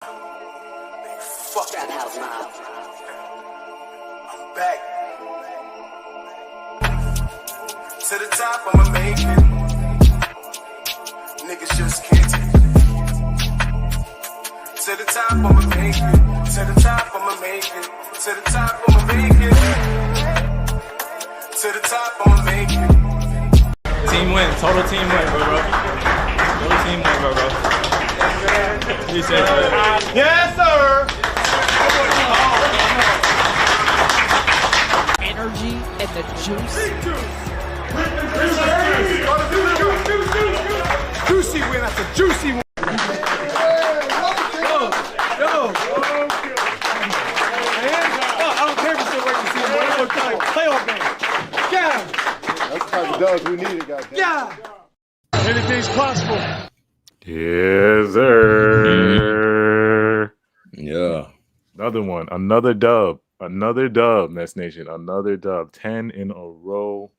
Fuck that house now. I'm back. To the top, I'ma make it. Niggas just can't take it. To the top, I'ma make it. To the top, I'ma make it. To the top, I'ma make it. To the top, I'ma make it. Team win, total team win, bro. Total team win, bro. Yes, sir. Energy and the juice. Juicy win after juicy win. Yo. I don't care if you're still working the season, but it's like playoff game. Yeah. That's the type of dogs we needed, goddamn. Yeah. Anything's possible. Yes, sir. Yeah. Another one. Another dub. Another dub, Nets Nation. Another dub. 10 in a row.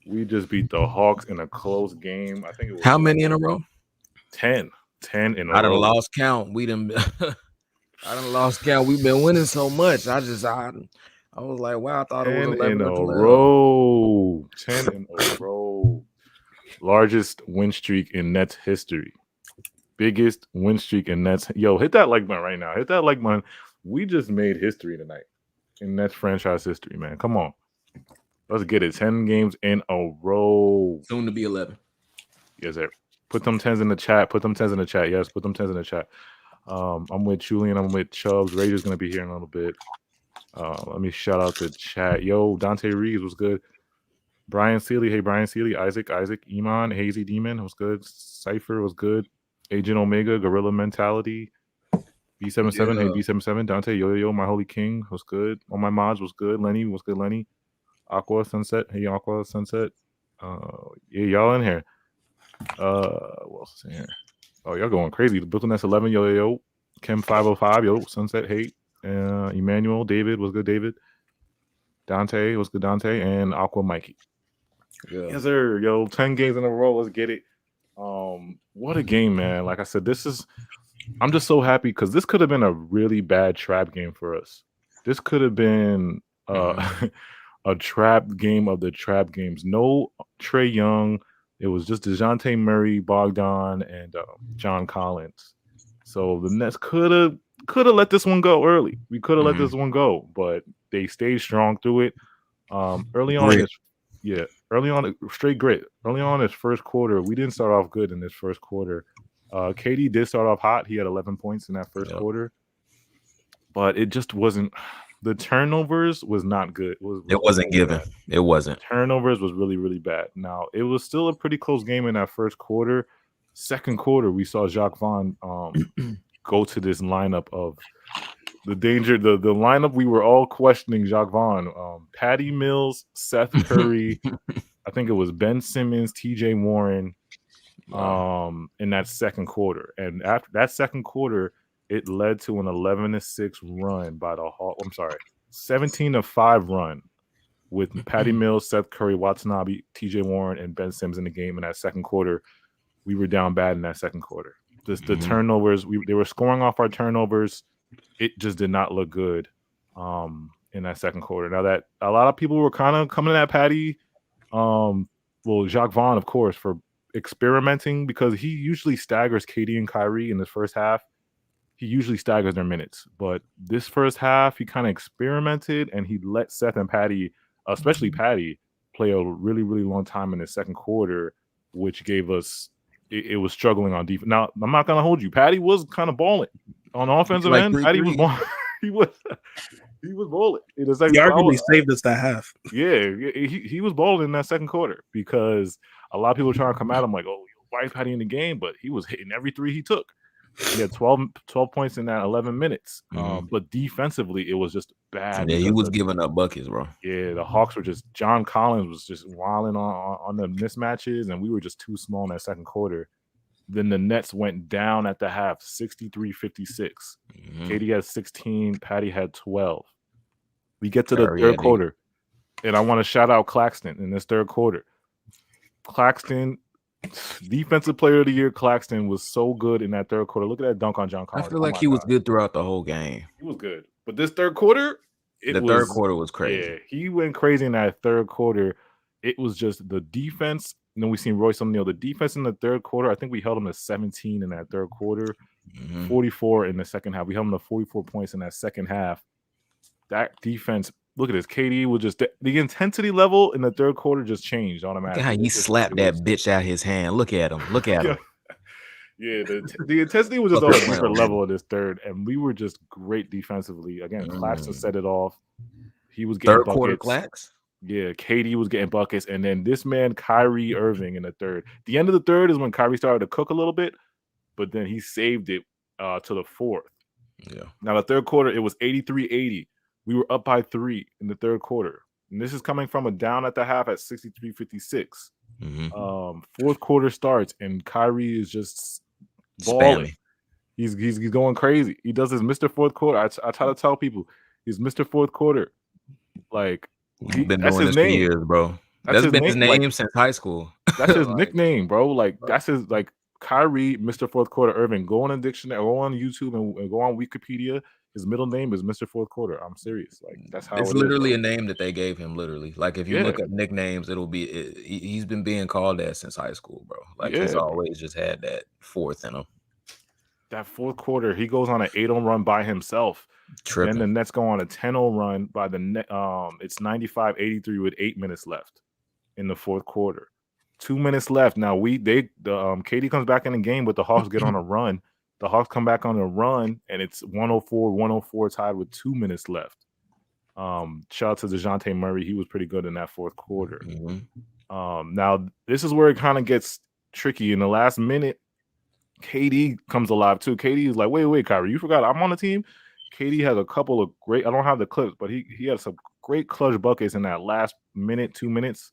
We just beat the Hawks in a close game. I think it was How many in a row? 10. 10 in a I row. done lost count. I done lost count. We've been winning so much. I was like, wow, I thought it was 11 in or a 12. row. 10 in a row. Largest win streak in Nets history. Biggest win streak in Nets. Yo, hit that like button right now. Hit that like button. We just made history tonight in Nets franchise history, man. Come on. Let's get it. 10 games in a row. Soon to be 11. Yes, sir. Put them 10s in the chat. Put them 10s in the chat. Yes, put them 10s in the chat. I'm with Julian. I'm with Chubbs. Rager's going to be here in a little bit. Let me shout out the chat. Yo, Dante Reeves was good. Brian Sealy. Hey, Brian Sealy. Isaac. Iman. Hazy Demon was good. Cypher was good. Agent Omega. Gorilla Mentality. B77. Hey, B77. Dante. Yo, My Holy King was good. All my mods was good. Lenny was good. Lenny. Aqua Sunset. Hey, Aqua Sunset. Yeah, y'all in here. What else is in here? Oh, y'all going crazy. The Brooklyn Nets 11. Yo. Kim 505. Yo, Sunset. Hey. Emmanuel. David was good. David. Dante was good. Dante. And Aqua Mikey. Yeah. Yes, sir. Yo, 10 games in a row. Let's get it. What a game, man. Like I said, I'm just so happy because this could have been a really bad trap game for us. This could have been a trap game of the trap games. No Trae Young. It was just DeJounte Murray, Bogdan, and John Collins. So the Nets could have let this one go early. We could have let this one go, but they stayed strong through it. Early on, straight grit. Early on, this first quarter, we didn't start off good in this first quarter. KD did start off hot. He had 11 points in that first quarter, but it just wasn't. The turnovers was not good. It wasn't given. Bad. It wasn't. Turnovers was really, really bad. Now, it was still a pretty close game in that first quarter. Second quarter, we saw Jacques Vaughn go to this lineup of the danger. The lineup we were all questioning Jacques Vaughn. Patty Mills, Seth Curry, I think it was Ben Simmons, TJ Warren in that second quarter. And after that second quarter, it led to an 11-6 run by the Hawks. I'm sorry, 17-5 run with Patty Mills, Seth Curry, Watanabe, TJ Warren, and Ben Simmons in the game in that second quarter. We were down bad in that second quarter. Just the turnovers, they were scoring off our turnovers. It just did not look good in that second quarter. Now that a lot of people were kind of coming at Patty, Jacques Vaughn, of course, for experimenting because he usually staggers KD and Kyrie in the first half. He usually staggers their minutes, but this first half he kind of experimented and he let Seth and Patty, especially Patty, play a really, really long time in the second quarter, which gave us it was struggling on defense. Now I'm not gonna hold you. Patty was kind of balling on the offensive end. Patty was balling. he was balling. He arguably saved us that half. Yeah, he was balling in that second quarter because a lot of people were trying to come at him like, oh, why is Patty in the game? But he was hitting every three he took. He had 12 points in that 11 minutes. But defensively, it was just bad. Yeah, he was giving up buckets, bro. Yeah, the Hawks were just – John Collins was just wilding on the mismatches, and we were just too small in that second quarter. Then the Nets went down at the half, 63-56. KD had 16. Patty had 12. We get to the third quarter, and I want to shout out Claxton in this third quarter. Claxton Defensive player of the year, Claxton was so good in that third quarter. Look at that dunk on John I Collins. feel Oh like my he was God. good throughout the whole game. He was good. But this third quarter, The third quarter was crazy. Yeah, he went crazy in that third quarter. It was just the defense. And then we seen Royce O'Neal. The defense in the third quarter, I think we held him to 17 in that third quarter, 44 in the second half. We held him to 44 points in that second half. That defense, look at this. KD was just the intensity level in the third quarter just changed Look automatically. at how he slapped that bitch out his hand. Look at him. Look at him. Yeah, the intensity was just on a different level in this third, and we were just great defensively. Again, Claxton set it off. He was getting Third buckets. quarter Clax? Yeah, KD was getting buckets, and then this man, Kyrie Irving, in the third. The end of the third is when Kyrie started to cook a little bit, but then he saved it to the fourth. Yeah. Now, the third quarter, it was 83-80. We were up by 3 in the third quarter. And this is coming from a down at the half at 63-56. Fourth quarter starts, and Kyrie is just balling. He's going crazy. He does his Mr. Fourth Quarter. I try to tell people he's Mr. Fourth Quarter. Like, He's been doing this for years, bro. That's been his name since high school. That's his nickname, bro. Like, that's his, like, Kyrie, Mr. Fourth Quarter Irving. Go on a dictionary, go on YouTube, and go on Wikipedia. His middle name is Mr. Fourth Quarter. I'm serious. Like, that's how it's literally a name that they gave him. Literally, like if you look at nicknames, it'll be. He's been being called that since high school, bro. Like he's always just had that fourth in him. That fourth quarter, he goes on an 8-0 run by himself. Then the Nets go on a 10-0 run by the net. It's 95-83 with 8 minutes left in the fourth quarter. 2 minutes left. Now KD comes back in the game, but the Hawks get on a run. The Hawks come back on a run, and it's 104-104 tied with 2 minutes left. Shout out to DeJounte Murray. He was pretty good in that fourth quarter. Now, this is where it kind of gets tricky. In the last minute, KD comes alive too. KD is like, wait, Kyrie, you forgot I'm on the team? KD has a couple of great, I don't have the clips, but he had some great clutch buckets in that last minute, 2 minutes.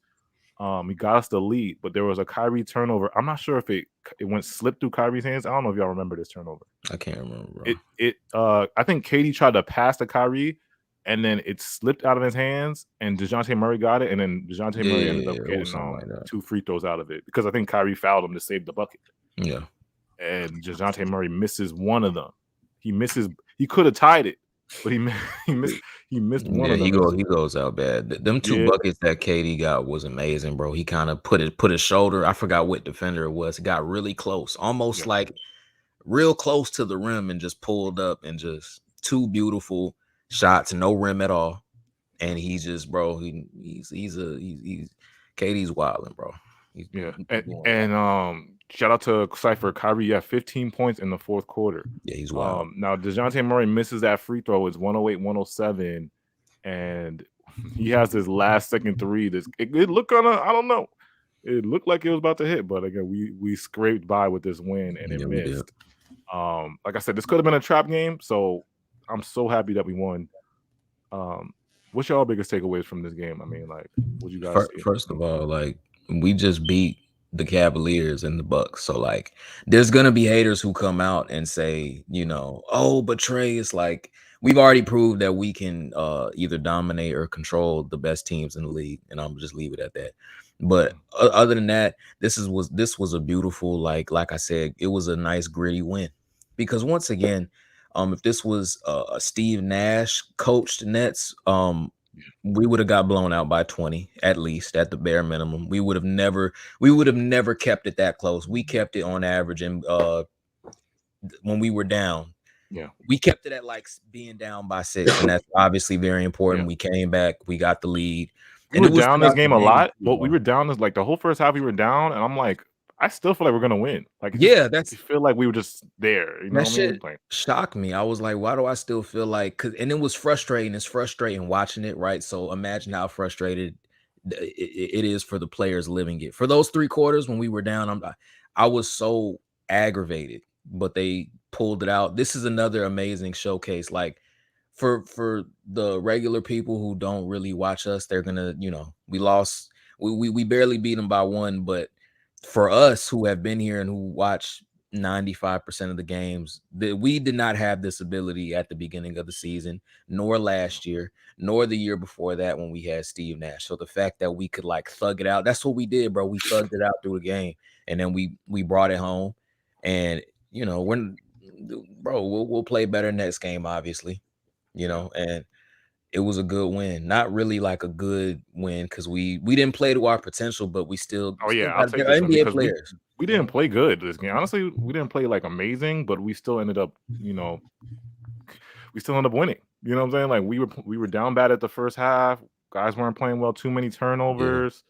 He got us the lead, but there was a Kyrie turnover. I'm not sure if it went slipped through Kyrie's hands. I don't know if y'all remember this turnover. I can't remember, bro. I think KD tried to pass to Kyrie, and then it slipped out of his hands, and DeJounte Murray got it, and then DeJounte Murray ended up getting 2 free throws out of it because I think Kyrie fouled him to save the bucket. Yeah. And DeJounte Murray misses one of them. He could have tied it, but he missed one of them. He goes out bad. Them 2 buckets that KD got was amazing, bro. He kind of put his shoulder. I forgot what defender it was. It got really close, almost like real close to the rim, and just pulled up and just 2 beautiful shots, no rim at all. And he's just, bro. He's KD's wilding, bro. Shout out to Cypher. Kyrie 15 points in the fourth quarter. Yeah, he's wild. Now, DeJounte Murray misses that free throw. It's 108-107, and he has his last second three. It looked kind of, I don't know. It looked like it was about to hit, but again, we scraped by with this win, and it missed. Like I said, this could have been a trap game, so I'm so happy that we won. What's y'all biggest takeaways from this game? I mean, like, what you guys see? First of all, like, we just beat the Cavaliers and the Bucks. So like there's gonna be haters who come out and say, but Trey, it's like we've already proved that we can either dominate or control the best teams in the league, and I'm just leave it at that. But other than that, this was a beautiful, like I said, it was a nice gritty win. Because once again, if this was a Steve Nash coached Nets, we would have got blown out by 20, at least at the bare minimum. We would have never kept it that close. We kept it on average, and when we were down, we kept it at like being down by 6, and that's obviously very important. We came back, we got the lead. We were down this game a lot, but we were down like the whole first half. We were down, and I'm like, I still feel like we're gonna win. Like, I feel like we were just there. You know that shit shocked me. I was like, why do I still feel like? And it was frustrating. It's frustrating watching it, right? So imagine how frustrated it is for the players living it. For those 3 quarters when we were down, I was so aggravated, but they pulled it out. This is another amazing showcase. Like for the regular people who don't really watch us, they're gonna, we lost. We barely beat them by 1, but for us who have been here and who watch 95% of the games, that we did not have this ability at the beginning of the season, nor last year, nor the year before that when we had Steve Nash. So the fact that we could like thug it out, that's what we did, bro. We thugged it out through the game. and then we brought it home, and you know we'll play better next game, obviously, you know, and it was a good win. Not really like a good win because we didn't play to our potential, but we still Oh yeah, I'll got take this one NBA because players. we didn't play good this game. Honestly, we didn't play like amazing, but we still ended up, we still ended up winning. You know what I'm saying? Like we were down bad at the first half. Guys weren't playing well. Too many turnovers.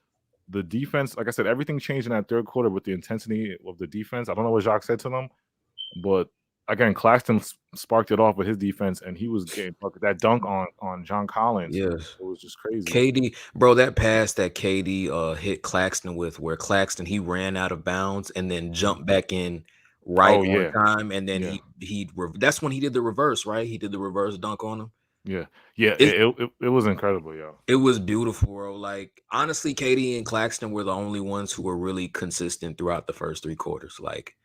The defense, like I said, everything changed in that third quarter with the intensity of the defense. I don't know what Jacques said to them, but again, Claxton sparked it off with his defense, and he was getting that dunk on John Collins. Yes. It was just crazy. KD, bro, that pass that KD hit Claxton with, where Claxton he ran out of bounds and then jumped back in on time, and then that's when he did the reverse, right? He did the reverse dunk on him. Yeah, it was incredible, yo. It was beautiful, bro. Like honestly, KD and Claxton were the only ones who were really consistent throughout the first 3 quarters. Like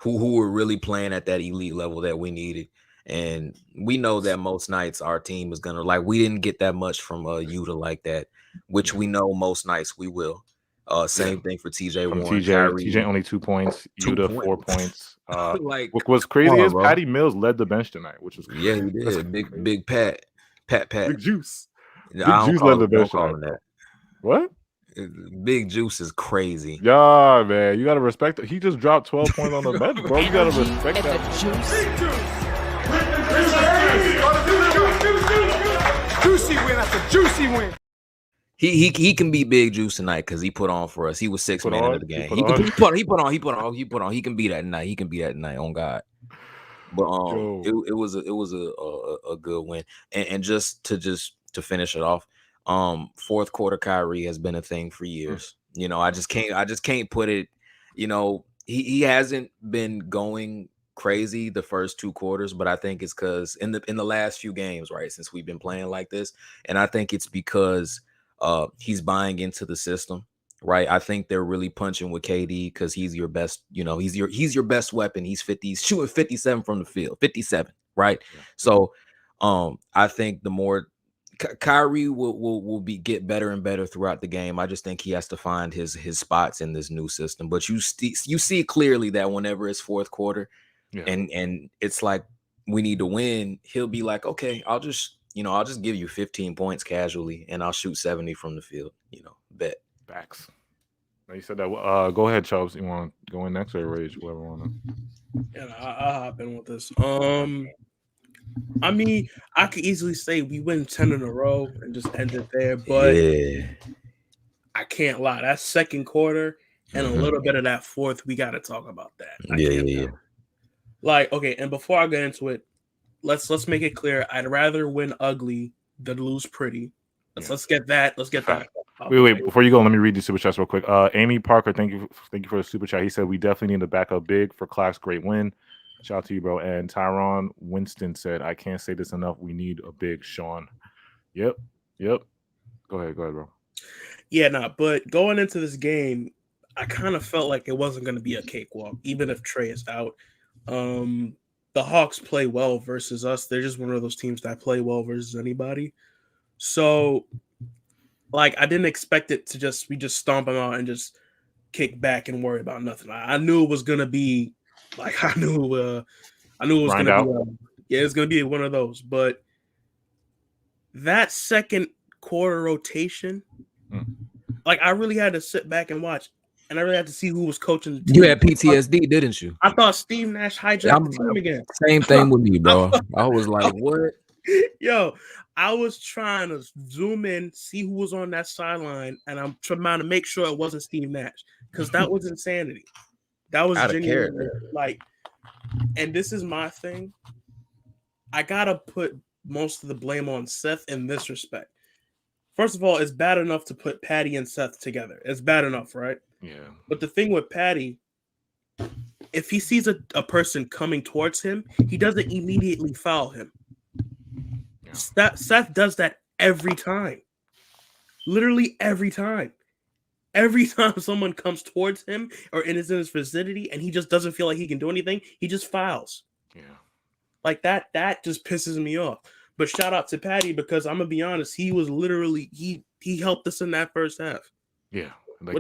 who were really playing at that elite level that we needed. And we know that most nights our team is gonna, like, we didn't get that much from Utah like that, which we know most nights we will. Same thing for TJ From Warren. TJ only 2 points, Utah 4 points. Like what was crazy is bro. Patty Mills led the bench tonight, which was crazy. Yeah, he did. Big Pat. Big Juice. Big I don't Juice call led the him- don't bench call tonight. him that. What? Big Juice is crazy. Yeah, man, you gotta respect it. He just dropped 12 points on the bench, bro. You gotta Energy respect and that. the juice. Juicy win after juicy win. He can be Big Juice tonight because he put on for us. He was 6th Put man on? of the game. He He put put on? on. He can be that tonight. He can be that tonight. On God. But Yo. it was a good win. And just to finish it off, fourth quarter Kyrie has been a thing for years. You know, I just can't put it, you know, he hasn't been going crazy the first 2 quarters, but I think it's because in the last few games, right, since we've been playing like this, and I think it's because he's buying into the system, right? I think they're really punching with KD because he's your best, you know, he's your best weapon. He's shooting 57 from the field, 57, right? Yeah. So I think the more Kyrie will get better and better throughout the game. I just think he has to find his spots in this new system. But you see clearly that whenever it's fourth quarter, and it's like we need to win, he'll be like, okay, I'll just give you 15 points casually, and I'll shoot 70 from the field. You know, bet. Facts. Now you said that. Go ahead, Chubbs. You want to go in next or Rage? Whoever want to. Yeah, I'll hop in with this. I mean, I could easily say we win 10 in a row and just end it there, but I can't lie. That second quarter and a little bit of that fourth, we got to talk about that. Yeah. Like, okay, and before I get into it, let's make it clear. I'd rather win ugly than lose pretty. Let's get that. Let's get that. Wait. Before you go, let me read these super chats real quick. Amy Parker, thank you for the super chat. He said we definitely need to back up big for Clax. Great win. Shout out to you, bro. And Tyron Winston said, I can't say this enough. We need a big Sean. Yep. Go ahead, bro. Yeah, but going into this game, I kind of felt like it wasn't going to be a cakewalk, even if Trey is out. The Hawks play well versus us. They're just one of those teams that play well versus anybody. So, like, I didn't expect it to we just stomp them out and just kick back and worry about nothing. I knew it was going to be like, I knew it was going to be, it's going to be one of those. But that second quarter rotation, like, I really had to sit back and watch, and I really had to see who was coaching the team. You had PTSD, didn't you? I thought Steve Nash hijacked the team again. Same thing with me, bro. I was like, what? Yo, I was trying to zoom in, see who was on that sideline, and I'm trying to make sure it wasn't Steve Nash, because that was insanity. That was genuinely, like, and this is my thing. I gotta put most of the blame on Seth in this respect. First of all, it's bad enough to put Patty and Seth together. It's bad enough, right? Yeah. But the thing with Patty, if he sees a person coming towards him, he doesn't immediately foul him. Yeah. Seth does that every time. Literally every time. Every time someone comes towards him or is in his vicinity and he just doesn't feel like he can do anything, he just fouls. Yeah. Like that just pisses me off. But shout out to Patty, because I'm gonna be honest, he was literally he helped us in that first half. Yeah. Like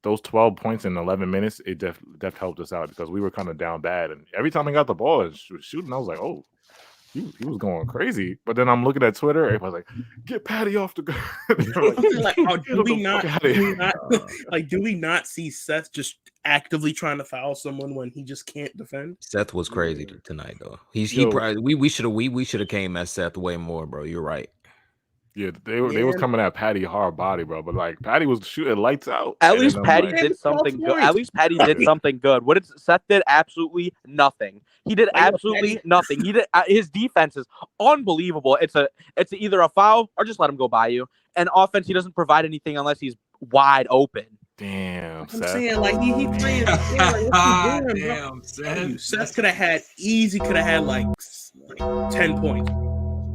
those 12 points in 11 minutes, it def helped us out because we were kind of down bad. And every time I got the ball and was shooting, I was like, oh, he was going crazy. But then I'm looking at Twitter, everybody's like, get Patty off the ground. Do we not see Seth just actively trying to foul someone when he just can't defend? Seth was crazy tonight, though. He probably we should have came at Seth way more, bro. You're right. Yeah, they was coming at Patty hard body, bro. But like Patty was shooting lights out. At least Patty did something good. At least Patty did something good. What did Seth did? Absolutely nothing. He did absolutely nothing. He did his defense is unbelievable. It's either a foul or just let him go by you. And offense, he doesn't provide anything unless he's wide open. Damn, I'm Seth. saying like he playing. Damn, Seth could have had like 10 points.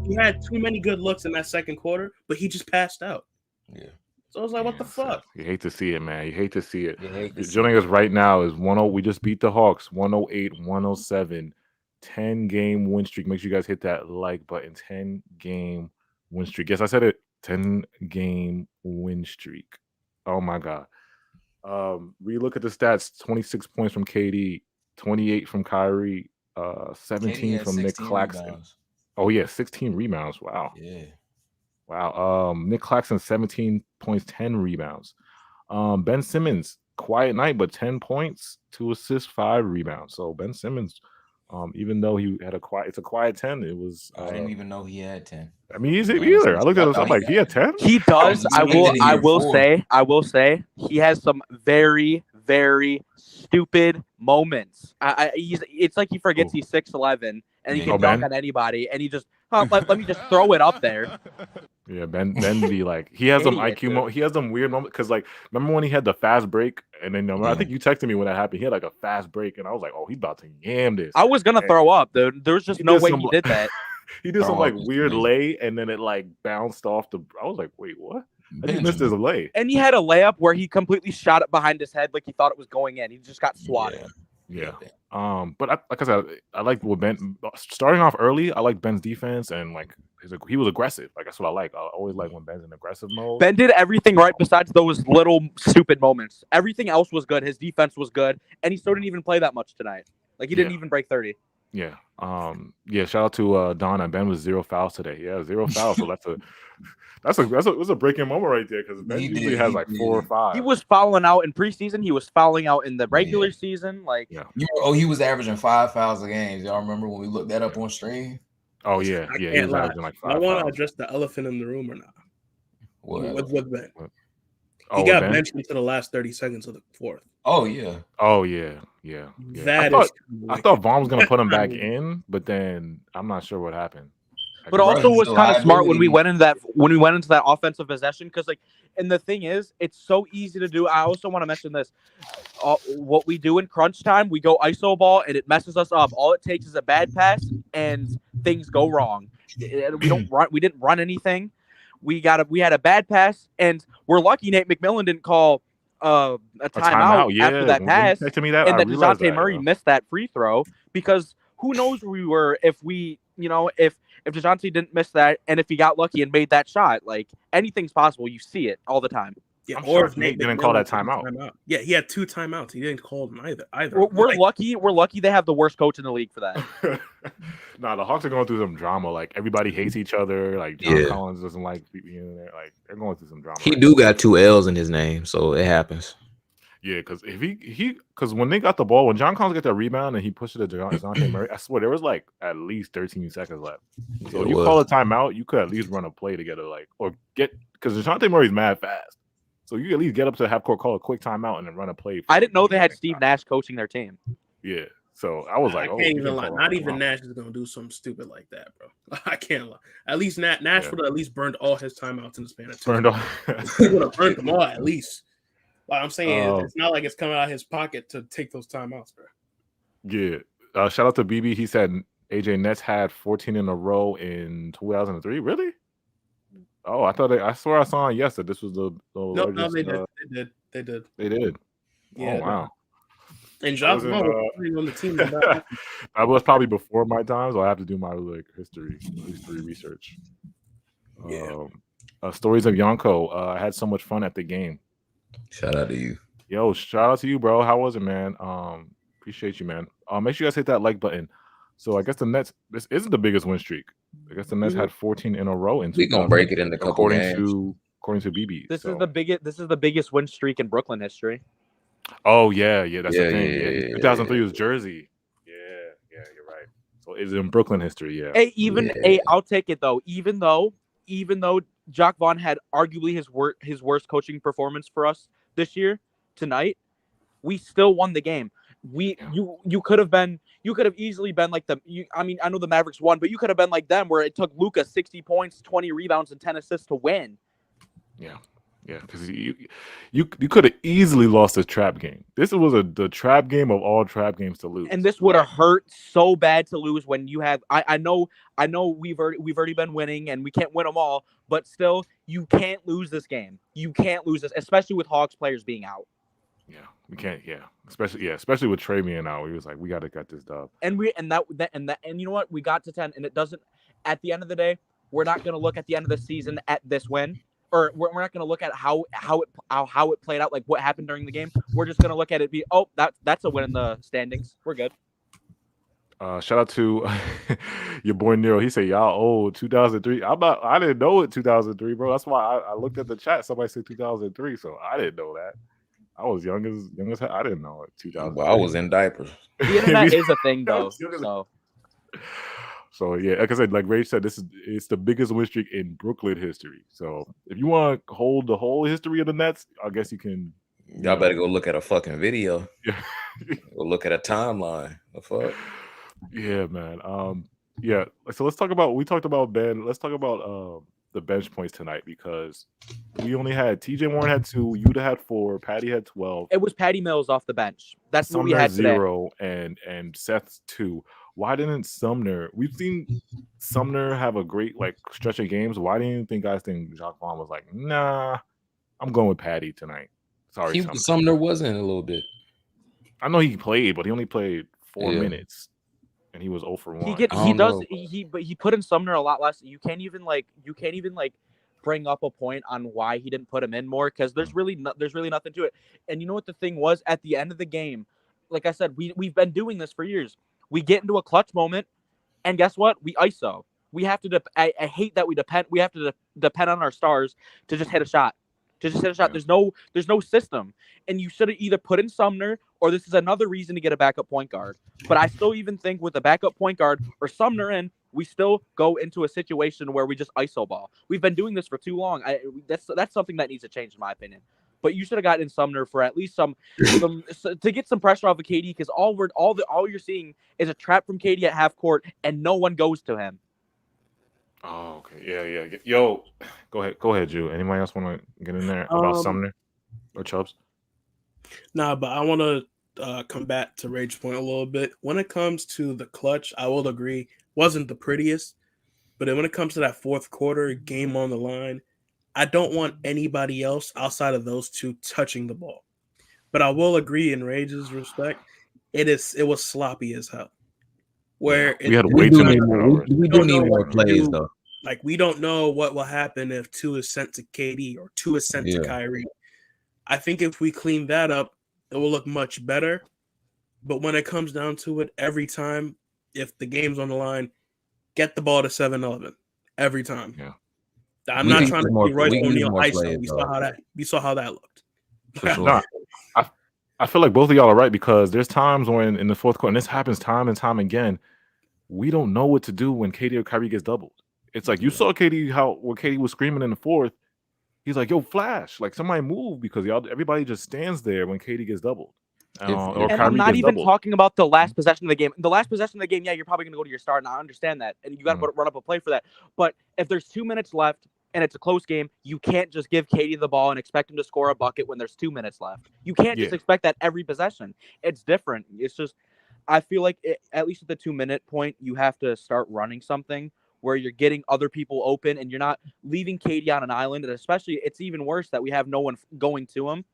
He had too many good looks in that second quarter, but he just passed out. Yeah. So I was like, what the fuck? You hate to see it, man. You hate to see it. Joining us right now is 1-0. We just beat the Hawks 108-107. 10-game win streak. Make sure you guys hit that like button. 10-game win streak. Yes, I said it. 10-game win streak. Oh my God. We look at the stats: 26 points from KD, 28 from Kyrie, 17 from Nick Claxton. Rebounds. Oh yeah, 16 rebounds. Wow. Yeah. Wow. Nick Claxton, 17 points, 10 rebounds. Ben Simmons, quiet night, but 10 points, 2 assists, 5 rebounds. So Ben Simmons, even though he had it's a quiet 10. It was. I didn't even know he had 10. I mean, he's either. I looked at this. I'm like, he had 10. He does. I will say he has some very, very stupid moments. It's like he forgets he's 6'11" and he can dunk on anybody, and he just let me just throw it up there. Yeah, Ben be like, he has some IQ he has some weird moments because like remember when he had the fast break and then I think you texted me when that happened. He had like a fast break and I was like, oh, he's about to yam this. I was gonna throw up, dude. There was just no way he did that. He did some like weird lay and then it like bounced off the. I was like, wait, what? He missed his lay. And he had a layup where he completely shot it behind his head like he thought it was going in. He just got swatted. Yeah. But like I said, I like what Ben starting off early. I like Ben's defense and like he was aggressive. Like that's what I like. I always like when Ben's in aggressive mode. Ben did everything right besides those little stupid moments. Everything else was good. His defense was good, and he still didn't even play that much tonight. Like he didn't even break 30. Yeah. Shout out to Donna. Ben was 0 fouls today. Yeah, 0 fouls. So it was a breaking moment right there because Ben usually has like 4 or 5. He was fouling out in preseason. He was fouling out in the regular season. Like, he was averaging 5 fouls a game. Y'all remember when we looked that up on stream? Oh yeah, he was averaging like 5. I want to address the elephant in the room or not. What? With Ben? Oh, he got benched into the last 30 seconds of the fourth. Oh yeah. I thought Vaughn was gonna put him back in, but then I'm not sure what happened. But also was kind of smart when we went into that offensive possession because and the thing is, it's so easy to do. I also want to mention this: what we do in crunch time, we go iso ball and it messes us up. All it takes is a bad pass and things go wrong. We didn't run anything. We had a bad pass and we're lucky Nate McMillan didn't call a timeout after that pass, and that DeJounte Murray missed that free throw because who knows where we were if DeJounte didn't miss that and if he got lucky and made that shot. Like anything's possible. You see it all the time. Yeah, or if Nate didn't call that timeout. Yeah, he had 2 timeouts. He didn't call them either. We're lucky. We're lucky they have the worst coach in the league for that. Nah, the Hawks are going through some drama. Like everybody hates each other. Like John Collins doesn't like being in there. Like they're going through some drama. He do got 2 L's in his name, so it happens. Yeah, because if because when they got the ball, when John Collins got that rebound and he pushed it to DeJounte Murray, I swear there was like at least 13 seconds left. So if you call a timeout, you could at least run a play together, because DeJounte Murray's mad fast. So you at least get up to half court, call a quick timeout, and then run a play. I didn't know they had Steve Nash coaching their team. Yeah, so I was like, I can't even lie. Not even Nash is gonna do something stupid like that, bro. I can't lie. At least Nash would have at least burned all his timeouts in the span of 2 burned all. He would have burned them all at least. Like I'm saying, it's not like it's coming out of his pocket to take those timeouts, bro. Yeah. Shout out to BB. He said AJ Nets had 14 in a row in 2003. Really? Oh, I swear I saw yes that this was the largest. No, they did. They did. Yeah, oh wow. And Jacques Vaughn was on the team. That was probably before my time, so I have to do my history research. Yeah. Stories of Yonko. I had so much fun at the game. Shout out to you. Yo, shout out to you, bro. How was it, man? Appreciate you, man. Make sure you guys hit that like button. So I guess the Nets. This isn't the biggest win streak. I guess the Nets had 14 in a row in We gonna 2000, break it into a couple according games. to BB. This so. is the biggest. This is the biggest win streak in Brooklyn history. Oh yeah, that's Yeah, the thing. yeah, Yeah, yeah, 2003 was Jersey. Yeah, you're right. So it's in Brooklyn history. Yeah. Hey, I'll take it though. Even though Jacques Vaughn had arguably his worst coaching performance for us this year tonight, we still won the game. You could have easily been like I know the Mavericks won, but you could have been like them where it took Luka 60 points, 20 rebounds, and 10 assists to win. Yeah, because you could have easily lost the trap game. This was the trap game of all trap games to lose. And this would have hurt so bad to lose when you have. I know we've already been winning and we can't win them all, but still you can't lose this game. You can't lose this, especially with Hawks players being out. Yeah, we can't. Yeah, especially with Trey being out, we was like, we got to get this dub. And you know what? We got to 10, and it doesn't. At the end of the day, we're not going to look at the end of the season at this win. Or we're not going to look at how it played out, like what happened during the game. We're just going to look at it that's a win in the standings. We're good. Shout out to your boy Nero. He said y'all old 2003. I didn't know it 2003, bro. That's why I looked at the chat. Somebody said 2003, so I didn't know that. I was young as hell. I didn't know it. 2000. Well, I was in diapers. The internet is a thing, though. So yeah, like I said, like Ray said, it's the biggest win streak in Brooklyn history. So if you want to hold the whole history of the Nets, I guess you can. Y'all better go look at a fucking video. Yeah. Go look at a timeline. The fuck. Yeah, man. Yeah. So let's talk about. We talked about Ben. Let's talk about the bench points tonight because we only had TJ Warren had 2, Yuta had 4, Patty had 12. It was Patty Mills off the bench. That's what we Sumner had today. 0 and Seth's 2. Why didn't Sumner? We've seen Sumner have a great like stretch of games. Why didn't you guys think Jacques Vaughn was like, nah, I'm going with Patty tonight? Sorry, Sumner wasn't a little bit. I know he played, but he only played 4 minutes, and he was 0 for 1. But he put in Sumner a lot less. You can't even bring up a point on why he didn't put him in more because there's really nothing to it. And you know what the thing was at the end of the game, like I said, we've been doing this for years. We get into a clutch moment, and guess what? We ISO. We have to. I hate that we depend. We have to depend on our stars to just hit a shot. Yeah. There's no system, and you should have either put in Sumner or this is another reason to get a backup point guard. But I still even think with a backup point guard or Sumner in, we still go into a situation where we just ISO ball. We've been doing this for too long. That's something that needs to change in my opinion. But you should have gotten Sumner for at least some to get some pressure off of KD because all you're seeing is a trap from KD at half court and no one goes to him. Oh, okay. Yeah. Yo, go ahead, Drew. Anybody else want to get in there about Sumner or Chubbs? Nah, but I want to come back to Rage's point a little bit. When it comes to the clutch, I will agree, wasn't the prettiest. But then when it comes to that fourth quarter, game on the line, I don't want anybody else outside of those two touching the ball. But I will agree in Rage's respect, it was sloppy as hell. Where we had way too many turnovers. We do need more plays though. Like we don't know what will happen if 2 is sent to KD or 2 is sent to Kyrie. I think if we clean that up, it will look much better. But when it comes down to it, every time, if the game's on the line, get the ball to 7-11 every time. Yeah. I'm not trying to be Royce O'Neal ISO. We saw how that looked. For sure. I feel like both of y'all are right because there's times when in the fourth quarter, and this happens time and time again, we don't know what to do when KD or Kyrie gets doubled. It's like you saw KD when KD was screaming in the fourth. He's like, "Yo, flash! Like somebody move!" Because everybody just stands there when KD gets doubled. And I'm not even talking about the last possession of the game. The last possession of the game, yeah, you're probably going to go to your star, and I understand that, and you got to run up a play for that. But if there's 2 minutes left and it's a close game, you can't just give KD the ball and expect him to score a bucket when there's 2 minutes left. You can't just expect that every possession. It's different. It's just, I feel like at least at the 2-minute point, you have to start running something where you're getting other people open and you're not leaving KD on an island. And especially, it's even worse that we have no one going to him.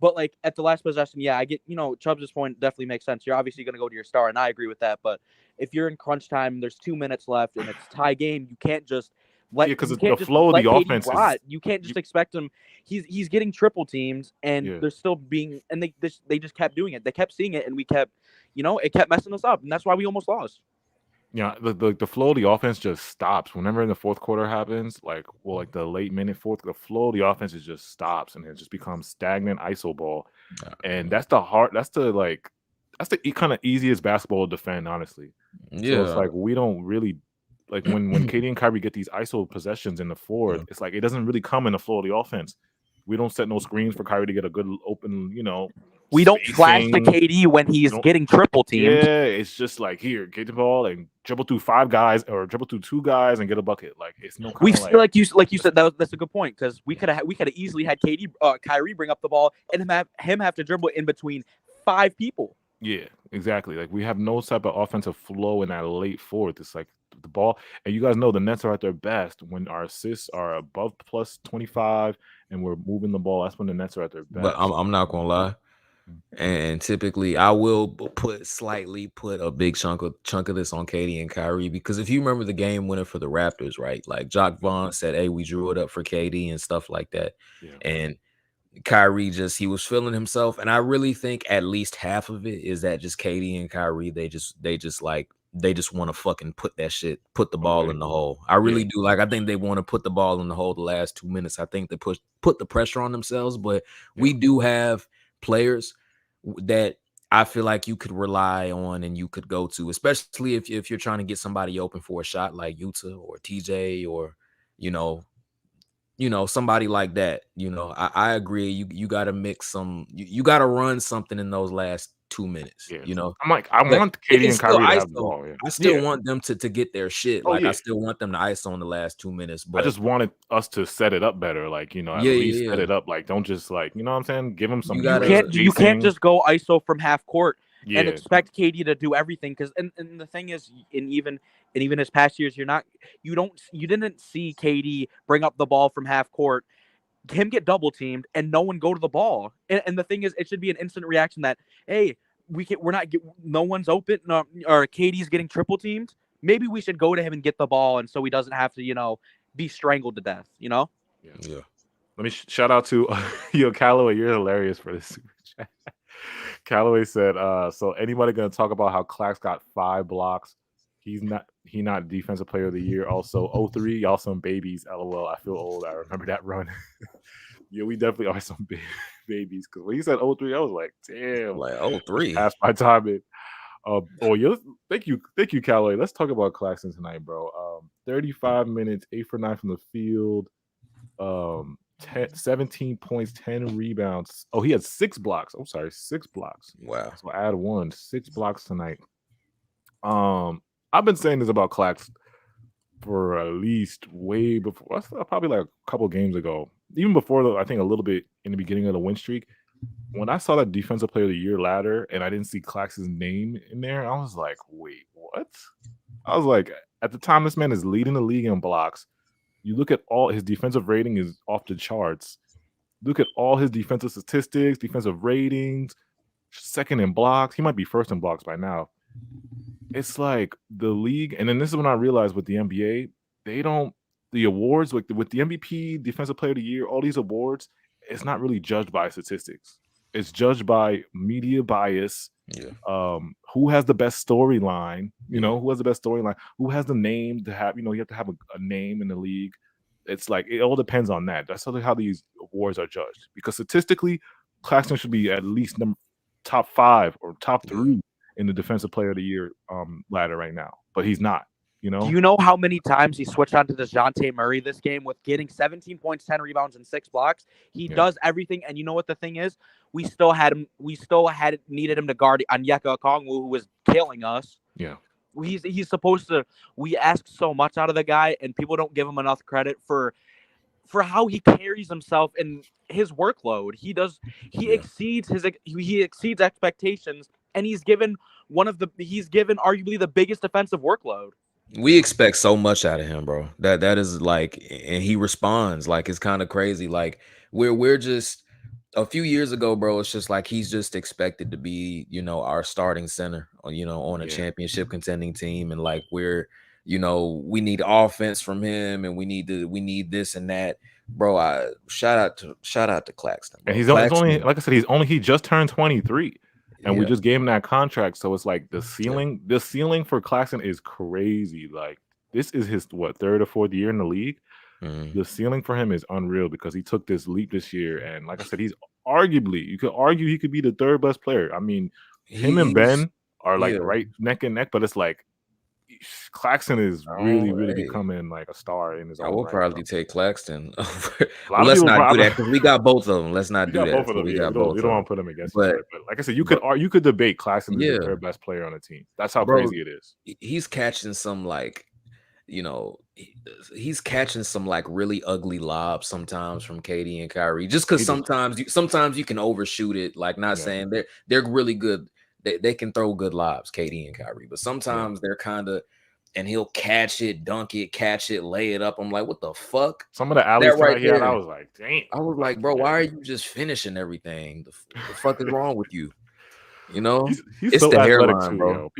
But like at the last possession, yeah, I get, Chubbs' point definitely makes sense. You're obviously going to go to your star, and I agree with that. But if you're in crunch time, there's 2 minutes left and it's tie game, you can't just Like, Yeah, because you the can't just flow of let the KD offense is rot. You can't just expect him. He's getting triple teams, and Yeah. they're still being, and they just kept doing it. They kept seeing it, and we kept, it kept messing us up, and that's why we almost lost. Yeah, the flow of the offense just stops whenever in the fourth quarter happens. Like the late minute fourth, the flow of the offense just stops and it just becomes stagnant iso ball, and that's the kind of easiest basketball to defend, honestly. So it's Yeah. like we don't really like when KD and Kyrie get these iso possessions in the fourth, it's like it doesn't really come in the flow of the offense. We don't set no screens for Kyrie to get a good open, We don't flash to spacing. KD when he's Don't- getting triple teamed. Yeah, it's just like here, get the ball and dribble through 5 guys or dribble through 2 guys and get a bucket. Like it's no We kind of like you said, that's a good point, because we could have easily had Kyrie bring up the ball and him have to dribble in between 5 people. Yeah, exactly. Like we have no type of offensive flow in that late fourth. It's like the ball, and you guys know the Nets are at their best when our assists are above plus 25 and we're moving the ball. That's when the Nets are at their best. But I'm not gonna lie. And typically, I will put a big chunk of this on KD and Kyrie, because if you remember the game winner for the Raptors, right? Like Jock Vaughn said, "Hey, we drew it up for KD and stuff like that." Yeah. And Kyrie he was feeling himself, and I really think at least half of it is that just KD and Kyrie they just want to fucking put the ball in the hole. I really do. Like, I think they want to put the ball in the hole the last 2 minutes. I think they put the pressure on themselves, but we do have players that I feel like you could rely on and you could go to, especially if you're trying to get somebody open for a shot like Utah or TJ or somebody like that. I agree. You got to mix some. You got to run something in those last 2 minutes. Yeah. I'm like, I want KD and Kyrie to have the ball. Yeah. I still want them to get their shit. Oh, Like, yeah. I still want them to ISO in the last 2 minutes. But I just wanted us to set it up better. Like, at least set it up. Like, don't just like, you know what I'm saying? Give them some. You can't just go ISO from half court Yeah. and expect KD to do everything, because and the thing is, in even his past years, you didn't see KD bring up the ball from half court, him get double teamed, and no one go to the ball. And the thing is, it should be an instant reaction that, hey, no one's open, or KD's getting triple teamed. Maybe we should go to him and get the ball, and so he doesn't have to be strangled to death. Yeah. Let me shout out to Callaway. You're hilarious for this super chat. Callaway said, so anybody gonna talk about how Clax got 5 blocks? He not defensive player of the year. Also 03, y'all some babies. LOL. I feel old. I remember that run. Yeah, we definitely are some babies. Because when he said 03, I was like, damn. Like 03. Past my time. Thank you, Callaway. Let's talk about Claxton tonight, bro. 35 minutes, 8 for 9 from the field. 17 points, 10 rebounds. Oh, he had 6 blocks. Oh, sorry, 6 blocks. Wow. So add 1, 6 blocks tonight. I've been saying this about Clax for at least way before, probably like a couple games ago. Even before, I think a little bit in the beginning of the win streak. When I saw that defensive player of the year ladder and I didn't see Clax's name in there, I was like, wait, what? I was like, at the time, this man is leading the league in blocks. You look at all his defensive rating is off the charts. Look at all his defensive statistics, defensive ratings, second in blocks. He might be first in blocks by now. It's like the league, and then this is when I realized with the NBA, the awards with the MVP, defensive player of the year, all these awards, it's not really judged by statistics. It's judged by media bias. Yeah. Who has the best storyline? Who has the best storyline? Who has the name to have? You have to have a name in the league. It's like it all depends on that. That's how these awards are judged. Because statistically, Claxton should be at least top 5 or top 3 in the defensive player of the year ladder right now, but he's not. Do you know how many times he switched on to DeJounte Murray this game with getting 17 points, 10 rebounds, and 6 blocks? He does everything, and you know what the thing is? We still needed him to guard Onyeka Okongwu, who was killing us. Yeah. He's supposed to. We ask so much out of the guy, and people don't give him enough credit for how he carries himself and his workload. He exceeds expectations, and he's given arguably the biggest defensive workload. We expect so much out of him, bro. That is like, and he responds. Like, it's kind of crazy. Like, we're just a few years ago, bro. It's just like he's just expected to be, our starting center, on a championship contending team, and like we're you know, we need offense from him, and we need this and that. Bro, shout out to Claxton. Bro. And he's Claxton, only, like I said, he just turned 23, and we just gave him that contract. So it's like the ceiling for Claxton is crazy. Like this is his third or fourth year in the league. The ceiling for him is unreal because he took this leap this year, and like I said, he's arguably, you could argue he could be the third best player. I mean, him and Ben are like right neck and neck, but it's like Claxton is really becoming like a star in his own I will right, probably take Claxton over. Well, let's not do that because we got both of them. Let's not do that. Both of them. We don't want to put them against each other. But like I said, you could debate Claxton is the third best player on the team. That's how crazy it is. He's catching some like, you know, he's catching some like really ugly lobs sometimes from KD and Kyrie. Just because sometimes you can overshoot it. Like not saying they're really good. They can throw good lobs, KD and Kyrie, but sometimes they're kind of, and he'll catch it, dunk it, catch it, lay it up. I'm like, what the fuck? Some of the alleys right here, I was like, damn. I was like, bro, why are you just finishing everything? The fuck is wrong with you? You know, he's it's so the athletic hairline, too, bro. Yo.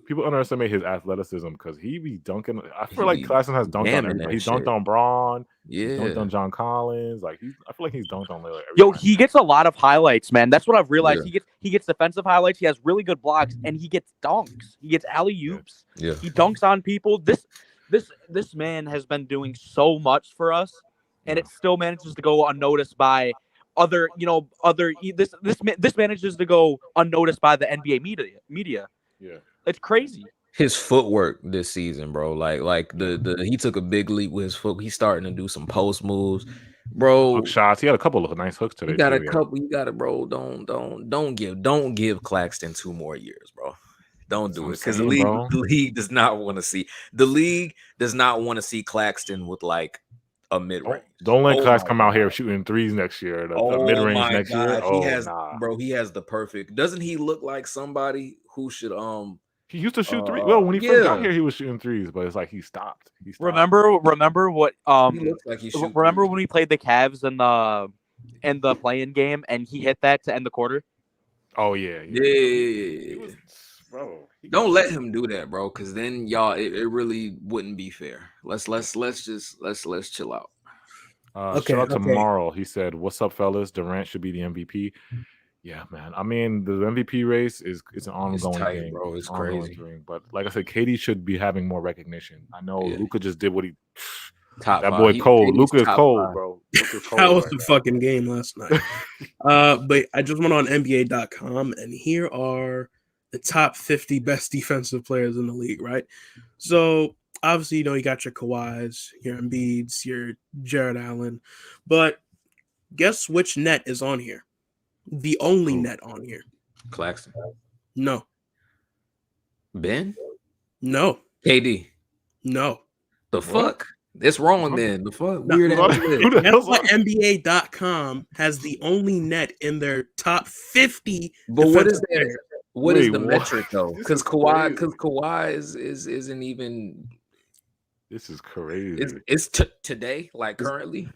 People underestimate his athleticism because he be dunking. I feel like Claxton has dunked on everybody. He's dunked on Braun. He's dunked on John Collins. Like I feel like he's dunked on everybody. Yo, he gets a lot of highlights, man. That's what I've realized. He gets defensive highlights. He has really good blocks, and he gets dunks. He gets alley oops. Yeah. He dunks on people. This man has been doing so much for us, and it still manages to go unnoticed by this manages to go unnoticed by the NBA media. Yeah. It's crazy. His footwork this season, bro. Like he took a big leap with his foot. He's starting to do some post moves, bro. Hook shots. He had a couple of nice hooks today. You got a couple. You got it, bro. Don't give Claxton 2 more years, bro. Don't do it because the league does not want to see. The league does not want to see Claxton with like a mid range. Don't let Claxton come out here shooting threes next year. The mid range next year. He has the perfect. Doesn't he look like somebody who should He used to shoot three. Well, when he first got here, he was shooting threes, but it's like he stopped. Remember what he looks like he remember when we played the Cavs in the play-in game and he hit that to end the quarter? Oh yeah. Bro, don't let him do that, bro, because then y'all it really wouldn't be fair. Let's chill out. Shout out to Marl. He said, "What's up, fellas? Durant should be the MVP." Yeah, man. I mean, the MVP race is an ongoing thing, bro. It's crazy. But like I said, KD should be having more recognition. I know Luka just did what he. Top that five. boy cold. Luka is cold, bro. That was the fucking game last night. But I just went on NBA.com, and here are the top 50 best defensive players in the league, right? So obviously, you got your Kawhis, your Embiids, your Jared Allen, but guess which net is on here? The only net on here. Claxton. No. Ben? No. KD? No. The fuck? It's wrong then. The fuck? Weird ass. That's why NBA.com has the only net in their top 50. But what is that? What is the metric though? Because Kawhi isn't even. This is crazy. It's today, like currently.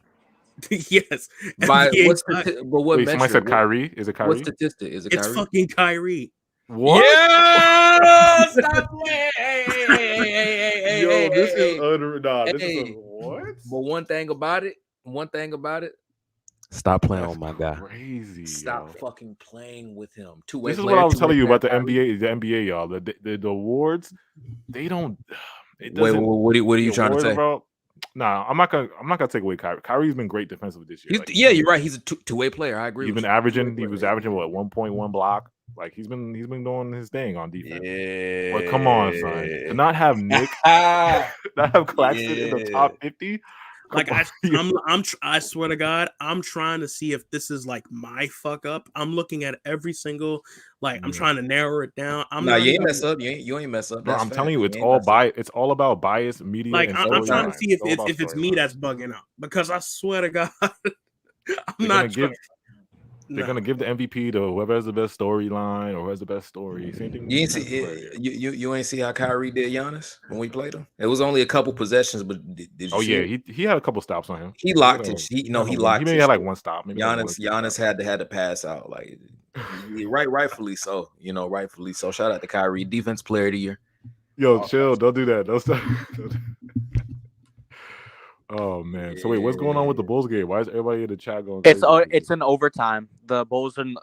Yes. What metric? Somebody said Kyrie. Is it Kyrie? What statistic is it? It's Kyrie? fucking Kyrie. What? Yeah! Stop playing. Yo, this is what? But one thing about it. Stop playing on my guy. Crazy. Stop fucking playing with him. This is what I was telling you about the NBA. The NBA, y'all. The awards. They don't. Wait, what are you trying to say? Bro, nah, I'm not gonna take away Kyrie. Kyrie's been great defensively this year. You're right. He's a two-way player. I agree. He was averaging what 1.1 block. Like he's been doing his thing on defense. Yeah. But come on, son. To not have Nick, not have Claxton in the top 50. Like I swear to God, I'm trying to see if this is like my fuck up. I'm looking at every single I'm trying to narrow it down. You ain't mess up. You ain't mess up. Bro, I'm telling you, it's all bias. It's all about bias, media. Like I'm trying to see if it's me that's bugging out because I swear to God, I'm not. They're gonna give the MVP to whoever has the best storyline or who has the best story. Same thing. You ain't see how Kyrie did Giannis when we played him. It was only a couple possessions, but did you? Oh yeah, he had a couple stops on him. He locked it. He locked. He maybe had like one stop. Maybe Giannis had to pass out. Like rightfully so. Rightfully so. Shout out to Kyrie, defense player of the year. Yo, chill. Don't do that. Don't stop. Oh man. So wait, what's going on with the Bulls game? Why is everybody in the chat going crazy? It's in overtime. The Bulls and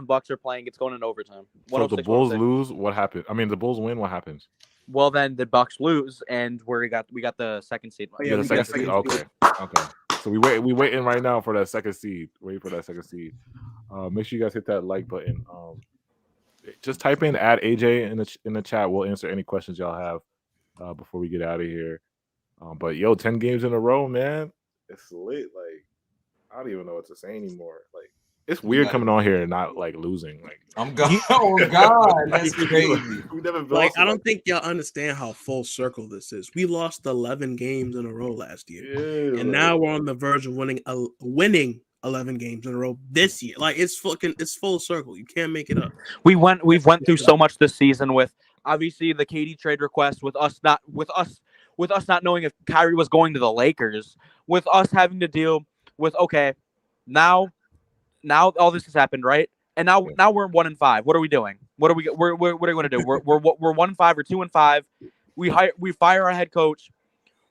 Bucks are playing. It's going in overtime. So the Bulls lose. What happened? I mean, the Bulls win. What happens? Well, then the Bucks lose, and we got the second seed. Yeah, the second seed. Okay. So we waiting right now for that second seed. Wait for that second seed. Make sure you guys hit that like button. Just type in add AJ in the chat. We'll answer any questions y'all have before we get out of here. But yo, 10 games in a row, man. It's lit. Like, I don't even know what to say anymore. Like, it's weird coming on here and not like losing. Like, I'm going. Oh God, that's crazy. We never Like, I don't think y'all understand how full circle this is. We lost 11 games in a row last year, and now we're on the verge of winning 11 games in a row this year. Like, it's full circle. You can't make it up. We've went through so much this season with obviously the KD trade request, with us not knowing if Kyrie was going to the Lakers, with us having to deal with now all this has happened, right? And now we're 1-5. What are we doing? What are we going to do? We're 1-5 or 2-5. We fire our head coach.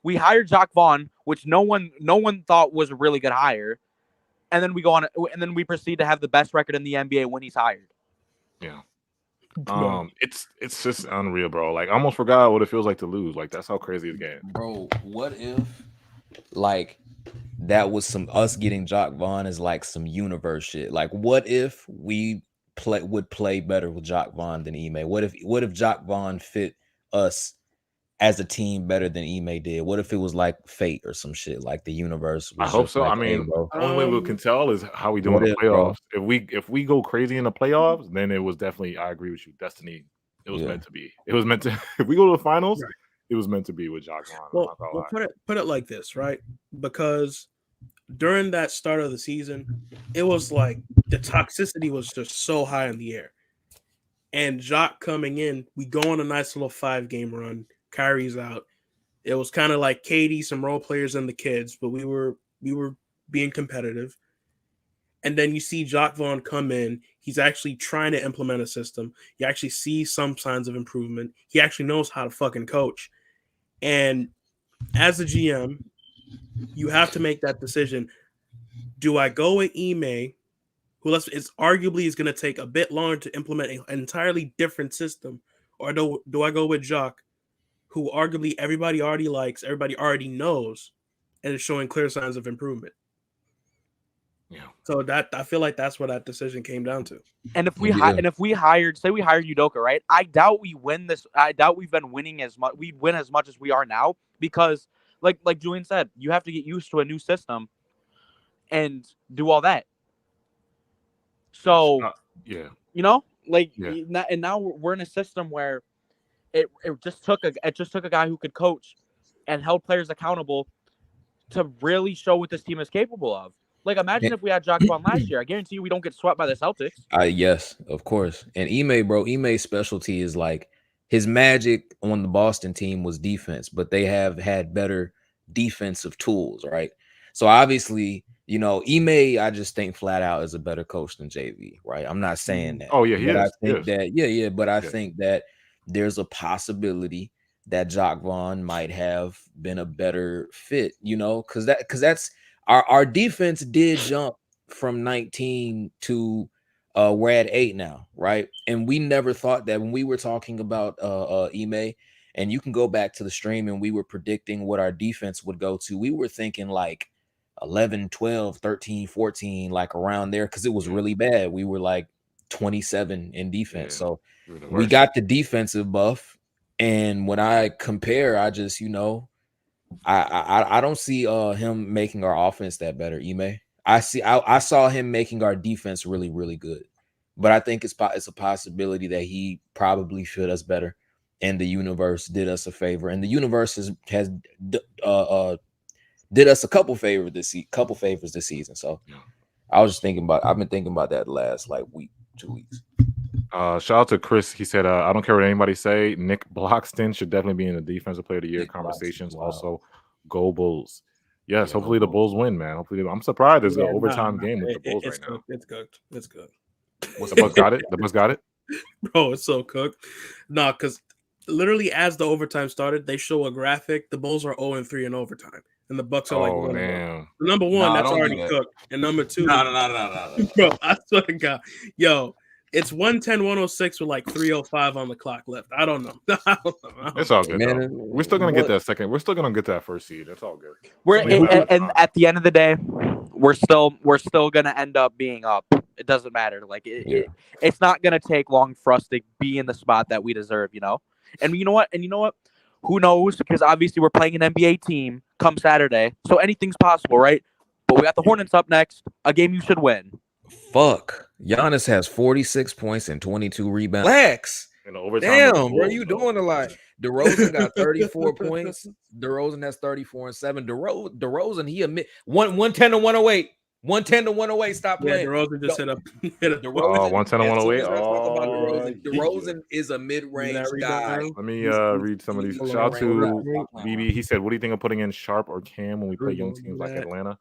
We hired Jacques Vaughn, which no one thought was a really good hire. And then we go on, and then we proceed to have the best record in the NBA when he's hired. Yeah. It's just unreal, bro. Like, I almost forgot what it feels like to lose. Like, that's how crazy it's getting. Bro, what if like that was us getting Jacques Vaughn is like some universe shit? Like, what if we would play better with Jacques Vaughn than Ime? What if Jacques Vaughn fit us as a team better than Ime did? What if it was like fate or some shit, like the universe? I hope so. Like, I mean, hey, the only way we can tell is how we do in the playoffs. Bro? If we go crazy in the playoffs, then it was definitely, I agree with you, destiny. It was meant to be. It was meant to. If we go to the finals, it was meant to be with Jacques Vaughn. Well, put it like this, right? Because during that start of the season, it was like the toxicity was just so high in the air. And Jacques coming in, we go on a nice little 5-game run. Kyrie's out. It was kind of like KD, some role players, and the kids, but we were being competitive. And then you see Jacques Vaughn come in. He's actually trying to implement a system. You actually see some signs of improvement. He actually knows how to fucking coach. And as a GM, you have to make that decision. Do I go with Ime, who is arguably is going to take a bit longer to implement an entirely different system, or do I go with Jacques, who arguably everybody already likes, everybody already knows, and is showing clear signs of improvement? Yeah. So that I feel like that's what that decision came down to. And if we hired Udoka, right? I doubt we win this. I doubt we've been winning as much. We win as much as we are now because, like Julian said, you have to get used to a new system and do all that. So yeah, and now we're in a system where it just took a guy who could coach and held players accountable to really show what this team is capable of. Like, imagine if we had Jacques Vaughn last year. I guarantee you we don't get swept by the Celtics. Yes, of course. And Ime's specialty is like his magic on the Boston team was defense, but they have had better defensive tools, right? So obviously, Ime, I just think flat out is a better coach than JV, right? I'm not saying that. Oh yeah, he is. I think that, but I think that there's a possibility that Jacques Vaughn might have been a better fit, because that's our defense did jump from 19 to we're at 8 now, right? And we never thought that when we were talking about Ime, and you can go back to the stream and we were predicting what our defense would go to. We were thinking like 11, 12, 13, 14, like around there, because it was really bad. We were like 27 in defense. So we got the defensive buff. And when I compare, I just, I don't see him making our offense that better, Ime. I saw him making our defense really, really good. But I think it's a possibility that he probably fit us better, and the universe did us a favor. And the universe has did us a couple favors this season. So I was just I've been thinking about that the last like week, 2 weeks. Shout out to Chris. He said, I don't care what anybody say. Nick Claxton should definitely be in the defensive player of the year conversations. Wow. Also, go Bulls. Yes, hopefully the Bulls win, man. Hopefully, I'm surprised there's an overtime game with the Bulls right now. It's cooked. It's good. The Bucks got it. The Bucks got it. Bro, it's so cooked. Nah, because literally as the overtime started, they show a graphic. The Bulls are 0-3 in overtime, and the Bucks are like Oh 1-0. damn. Number one, Nah, that's don't do already that. cooked, and number two, No. bro, I swear to God, yo, it's 110-106 with like 3:05 on the clock left. I don't know. It's all good, Man, though. We're still gonna get that second. We're still gonna get that first seed. That's all good. And at the end of the day, we're still gonna end up being up. It doesn't matter. Like it's not gonna take long for us to be in the spot that we deserve, you know. And you know what? Who knows? Because obviously we're playing an NBA team come Saturday, so anything's possible, right? But we got the Hornets up next, a game you should win. Fuck. Giannis has 46 points and 22 rebounds. Relax. Damn, bro, you doing a lot. DeRozan got 34 points. DeRozan has 34 and 7. DeRozan, he admit 110 to 108. 110 to 108. Stop playing. DeRozan just hit a DeRozan, 110 to 108. DeRozan is a mid-range guy. Let me read some of these. Shout out to BB. He said, "What do you think of putting in Sharp or Cam when we play young teams like Atlanta?"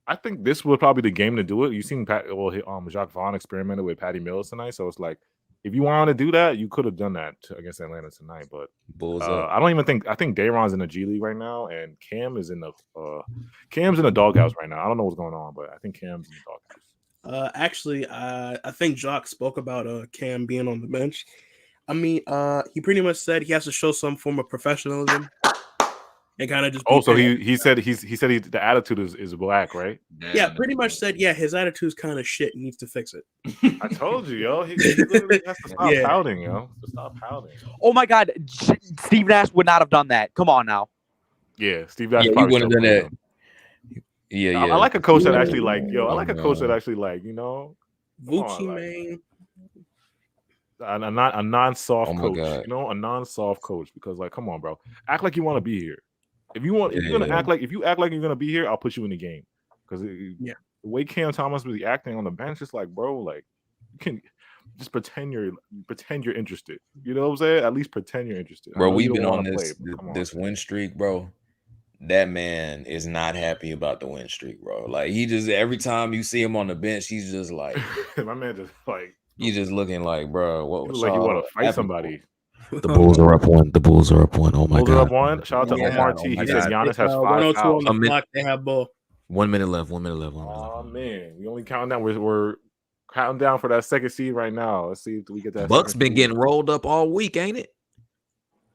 I think this was probably the game to do it. You've seen Jacques Vaughn experimented with Patty Mills tonight, so it's like if you wanted to do that, you could have done that against Atlanta tonight. But I don't even think. I think Dayron's in the G League right now, and Cam is in the doghouse right now. I don't know what's going on, but I think Cam's in the doghouse. Actually, I think Jacques spoke about Cam being on the bench. I mean, he pretty much said he has to show some form of professionalism. And kind of just so he said the attitude is black, right? Yeah, pretty much said his attitude's kind of shit. He needs to fix it. I told you, yo. He literally has to stop pouting, yo. Stop pouting. Oh my God, Steve Nash would not have done that. Come on now. Yeah, Steve Nash probably wouldn't have done that. Yeah. I like a coach that actually like, I like a coach that actually like, Gucci man. A non-soft coach, God. A non-soft coach, because like, come on, bro, act like you want to be here. If you're gonna act like you're gonna be here, I'll put you in the game. Because the way Cam Thomas was acting on the bench, it's like, bro, like you can just pretend you're interested. You know what I'm saying? At least pretend you're interested. Bro, we've been on this win streak, bro. That man is not happy about the win streak, bro. Like he just every time you see him on the bench, he's just like my man just like he's just looking like, bro, what was like you want to fight somebody. The Bulls are up one. Oh my God. God. Up one. Shout out to Omar T. He says Giannis has 5 fouls. On the clock, they have ball. 1 minute left. Oh man, we only counting down. We're counting down for that second seed right now. Let's see if we get that. Bucks been getting rolled up all week, ain't it?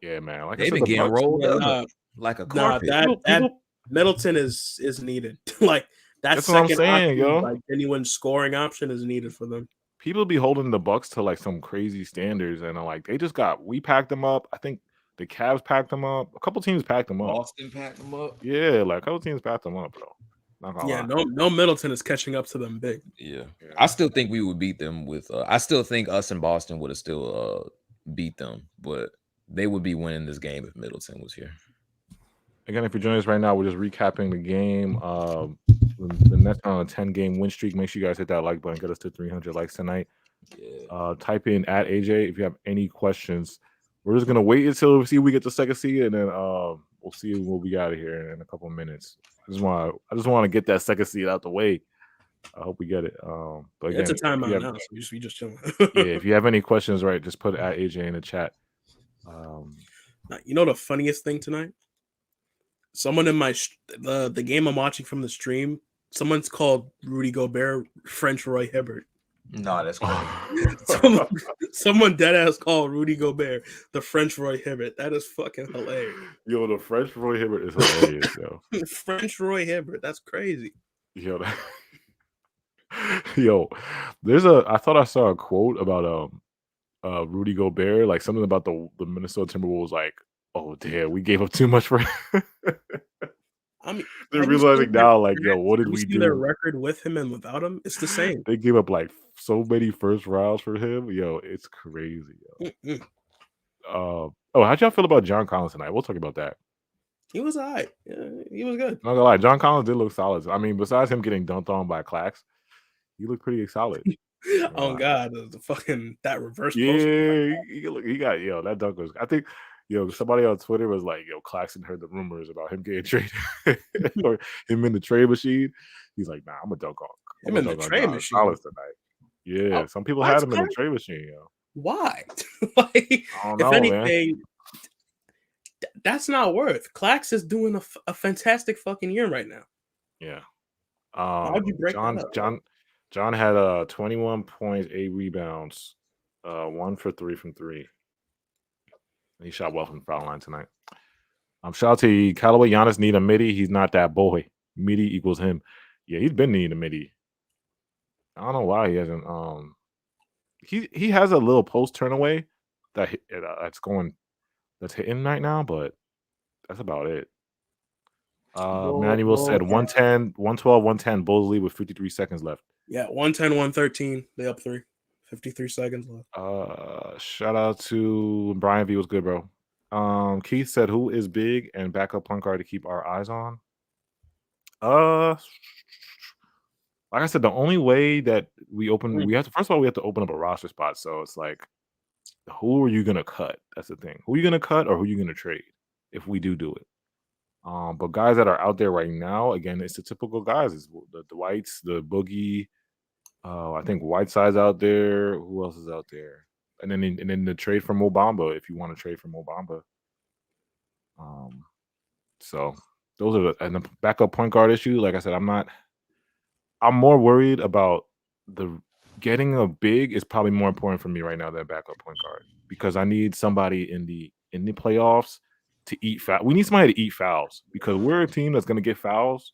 Yeah, man. Like they've been getting rolled up like a carpet. That Middleton is needed. Like that's what I'm saying, yo. Like genuine scoring option is needed for them. People be holding the Bucks to like some crazy standards, and like we packed them up. I think the Cavs packed them up. A couple teams packed them up. Boston packed them up. Yeah, like a couple teams packed them up, bro. No Middleton is catching up to them big. Yeah. I still think we would beat them with. I still think us and Boston would have still beat them, but they would be winning this game if Middleton was here. Again, if you're joining us right now, we're just recapping the game. The Nets on a 10-game win streak. Make sure you guys hit that like button. Get us to 300 likes tonight. Yeah. Type in @AJ if you have any questions. We're just gonna wait until we get the second seed, and then we'll see what we got here in a couple of minutes. I just want to get that second seed out the way. I hope we get it. But again, it's a timeout now, so we just chilling. Yeah, if you have any questions, right, just put @AJ in the chat. You know the funniest thing tonight? Someone in the game I'm watching from the stream, someone's called Rudy Gobert French Roy Hibbert. No, that's crazy. someone dead ass called Rudy Gobert the French Roy Hibbert. That is fucking hilarious. Yo, the French Roy Hibbert is hilarious, yo. French Roy Hibbert, that's crazy. Yo, I thought I saw a quote about Rudy Gobert, like something about the Minnesota Timberwolves, like, oh damn, we gave up too much for him. I mean, they're realizing now, like, yo, what did we do? Their record with him and without him, it's the same. They gave up like so many first rounds for him. Yo, it's crazy. Yo. How'd y'all feel about John Collins tonight? We'll talk about that. He was all right. Yeah, he was good. Not gonna lie, John Collins did look solid. I mean, besides him getting dunked on by Clax, he looked pretty solid. Oh God, the fucking that reverse. Yeah, he got that dunk was. I think. Somebody on Twitter was like, Claxton heard the rumors about him getting traded or him in the trade machine. He's like, nah, I'm a dunk on him in the trade machine tonight. Yeah, some people had him in the trade machine, Why? Like, I don't know, if man. anything, that's not worth. Clax is doing a fantastic fucking year right now. Yeah. Why'd you break that up? John had 21 points, 8 rebounds, 1 for 3 from 3. He shot well from the foul line tonight. Shout out to Callaway. Giannis need a midi. He's not that boy. Midi equals him. Yeah, he's been needing a midi. I don't know why he hasn't. He has a little post turn away that's hitting right now, but that's about it. Manuel said 110, 112, 110. Bulls lead with 53 seconds left. Yeah, 110, 113. They up 3. 53 seconds left. Shout out to Brian V. Was good, bro. Keith said, "Who is big and backup point guard to keep our eyes on?" Like I said, the only way that we have to, first of all, we have to open up a roster spot. So it's like, who are you gonna cut? That's the thing. Who are you gonna cut or who are you gonna trade if we do it? But guys that are out there right now, again, it's the typical guys. It's the Dwights, the Boogie. I think Whiteside's out there. Who else is out there? And then the trade for Mo Bamba if you want to trade for Mo Bamba. So those are and the backup point guard issue. Like I said, I'm more worried about getting a big is probably more important for me right now than backup point guard because I need somebody in the playoffs to eat foul. We need somebody to eat fouls because we're a team that's going to get fouls,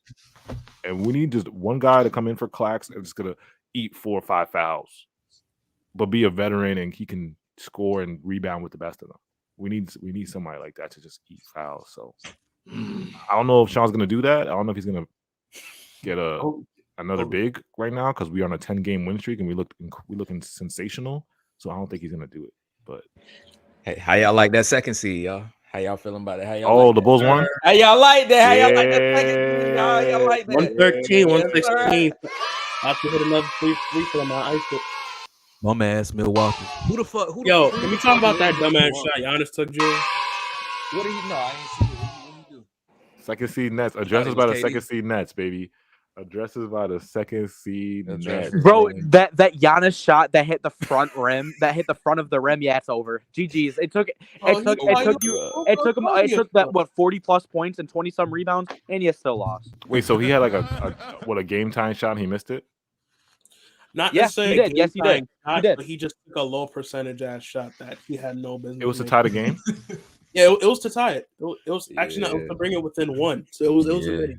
and we need just one guy to come in for Clax and just going to eat 4 or 5 fouls, but be a veteran and he can score and rebound with the best of them. We need somebody like that to just eat fouls. So I don't know if Sean's going to do that. I don't know if he's going to get another big right now because we're on a 10-game win streak and we looking sensational. So I don't think he's going to do it. But hey, how y'all like that second seed, y'all? How y'all feeling about it? How y'all the Bulls won? How y'all like that? How y'all like that second seed? How y'all like that? 113, 116. I have to hit another free throw on my ice. Bum ass Milwaukee. Who the fuck? Can we talk about that dumbass shot Giannis took, Jules? What do you know? I ain't see it. What do you do? Second seed Nets. Addresses by the second seed Nets, baby. Addresses by the second seed Nets. Bro, that Giannis shot that hit the front rim, that hit the front of the rim. Yeah, it's over. GG's. It took that 40 plus points and 20 some rebounds, and you still lost. Wait, so he had like a game time shot and he missed it? Not necessarily. He did. Yes, he did. He did. But he just took a low percentage ass shot that he had no business. It was to tie the game. Yeah, it was to tie it. It was actually not, it was to bring it within 1. So it was a mini.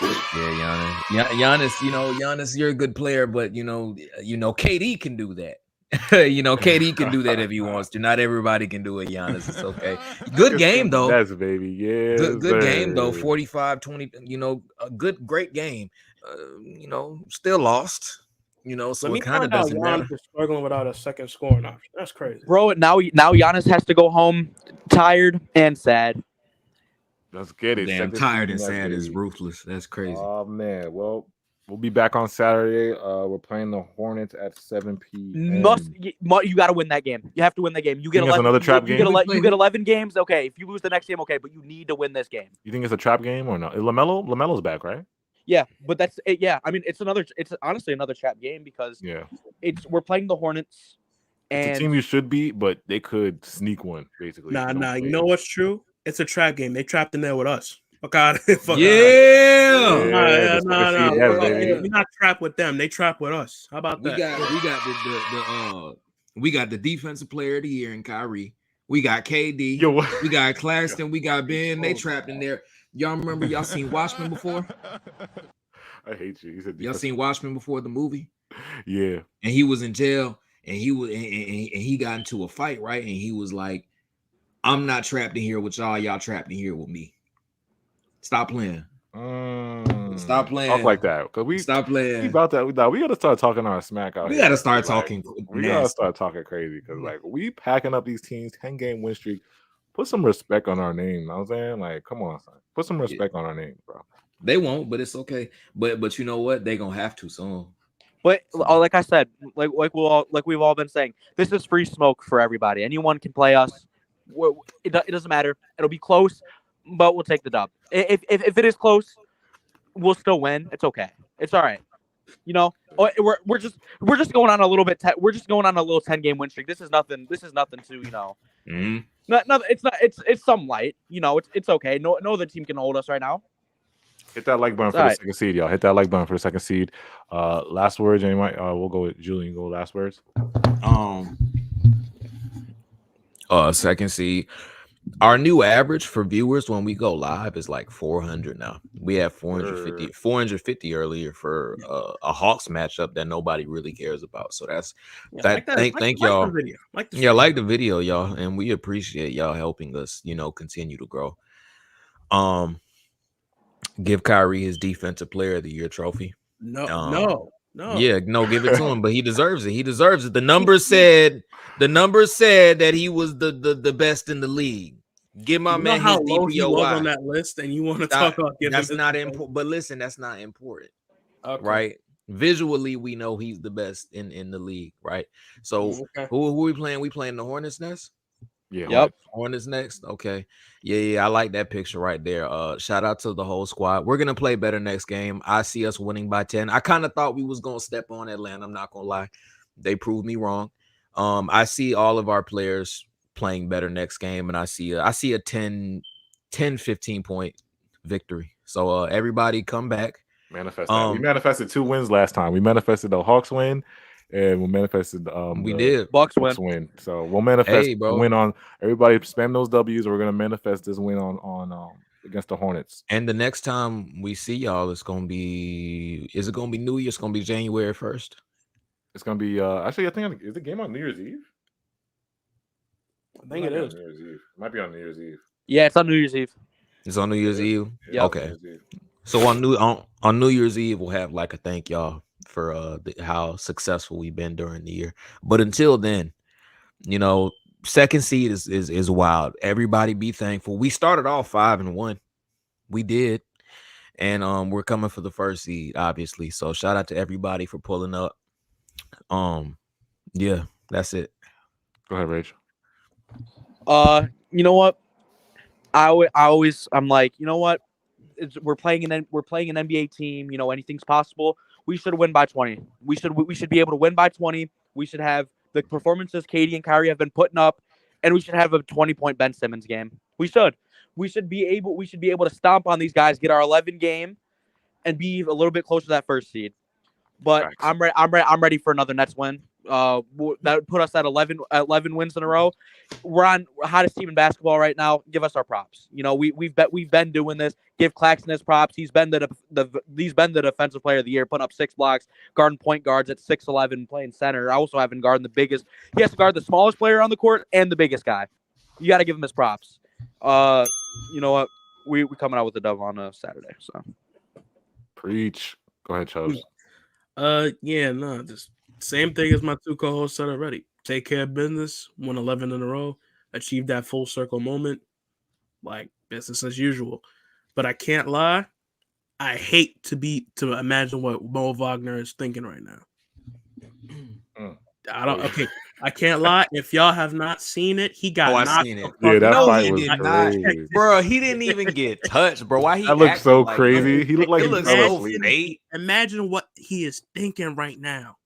Yeah, Giannis. Giannis, you're a good player, but KD can do that. KD can do that if he wants to. Not everybody can do it. Giannis, it's okay. Good game though. That's baby. Yeah. Good game though. 45-20. A great game. Still lost. So it kind of doesn't matter. Giannis is struggling without a second scoring option. That's crazy, bro. Now Giannis has to go home tired and sad. Let's get it. Damn, tired and sad is ruthless. That's crazy. Oh man. Well, we'll be back on Saturday. We're playing the Hornets at 7 p.m. You got to win that game. You have to win that game. You get 11, another trap game. You get 11 games. Okay, if you lose the next game, okay, but you need to win this game. You think it's a trap game or not? LaMelo's back, right? Yeah, but that's it. Yeah, I mean, it's honestly another trap game because we're playing the Hornets. And it's a team you should beat, but they could sneak one basically. Nah. You know what's true? It's a trap game. They trapped in there with us. Fuck out. Nah. We're not trapped with them. They trap with us. How about that? We got the defensive player of the year in Kyrie. We got KD. We got Claxton. We got Ben. They trapped in there. Y'all remember? Y'all seen Watchmen before? I hate you. Y'all seen Watchmen before the movie? Yeah. And he was in jail, and he got into a fight, right? And he was like, "I'm not trapped in here with y'all. Y'all trapped in here with me. Stop playing. Stop playing. Talk like that. Because we stop playing. About that. We got to start talking our smack out. We got to start talking. We got to start talking crazy because we packing up these teams, 10-game win streak. Put some respect on our name. You know what I'm saying? Like, come on, son. Put some respect on our name, bro. They won't, but it's okay. But you know what? They gonna have to soon. But like I said, like we've all been saying, this is free smoke for everybody. Anyone can play us. It doesn't matter. It'll be close, but we'll take the dub. If it is close, we'll still win. It's okay. It's all right. You know, we're just going on a little bit. We're just going on a little 10-game win streak. This is nothing. This is nothing to Not. It's not. It's some light. You know, it's okay. No other team can hold us right now. Hit that like button for the second seed, y'all. Hit that like button for the second seed. Last words, anybody? We'll go with Julian. Go last words. Second seed. Our new average for viewers when we go live is like 400 now. We have 450 earlier for a Hawks matchup that nobody really cares about. So that's thank y'all. Like the video, y'all, and we appreciate y'all helping us, continue to grow. Give Kyrie his Defensive Player of the Year trophy. No. Yeah, give it to him, but he deserves it. He deserves it. The numbers said that he was the best in the league. Give my man his DPOY on that list, and you want to talk about that's not important. But listen, that's not important, right? Visually, we know he's the best in the league, right? So who are we playing? We playing the Hornets next? Yeah. Yep. Hornets next. Okay. Yeah. I like that picture right there. Shout out to the whole squad. We're gonna play better next game. I see us winning by 10. I kind of thought we was gonna step on Atlanta. I'm not gonna lie. They proved me wrong. I see all of our players playing better next game, and I see a 10, 15 point victory. So everybody come back. Manifest that. We manifested 2 wins last time. We manifested the Hawks win. And we manifested we did Bucks win. So we'll manifest win on everybody. Spam those W's. We're gonna manifest this win on against the Hornets. And the next time we see y'all, it's gonna be. Is it gonna be New Year? It's gonna be January 1st. It's gonna be actually. I think is the game on New Year's Eve. I think it is. New Year's Eve. It might be on New Year's Eve. Yeah, it's on New Year's Eve. It's on New Year's Eve. Yeah, okay. So on New Year's Eve, we'll have like a thank y'all for how successful we've been during the year. But until then, second seed is wild. Everybody be thankful. We started off 5-1. We did. And we're coming for the first seed, obviously. So shout out to everybody for pulling up. Yeah, that's it. Go ahead, Rach. You know what? I'm like, you know what? We're playing an NBA team. Anything's possible. We should win by 20. We should be able to win by 20. We should have the performances Katie and Kyrie have been putting up, and we should have a 20-point Ben Simmons game. We should be able to stomp on these guys, get our 11 game, and be a little bit closer to that first seed. But I'm ready for another Nets win. That would put us at 11 wins in a row. We're on hottest team in basketball right now. Give us our props. We've been doing this. Give Claxton his props. He's been the defensive player of the year, putting up 6 blocks, guarding point guards at 6'11", playing center. I also have him guarding the biggest. He has to guard the smallest player on the court and the biggest guy. You got to give him his props. You know what? We coming out with the dub on Saturday. So preach. Go ahead, Chubbs. Just same thing as my 2 co-hosts said already. Take care of business, win 11 in a row, achieve that full circle moment, like business as usual. But I can't lie, I hate to imagine what Mo Wagner is thinking right now. I can't lie. If y'all have not seen it, he got knocked. I've seen it. Yeah, that fight was crazy. Bro, he didn't even get touched, bro. Why he that looked so like crazy. He looked like he looks fell so asleep. fake. Imagine what he is thinking right now.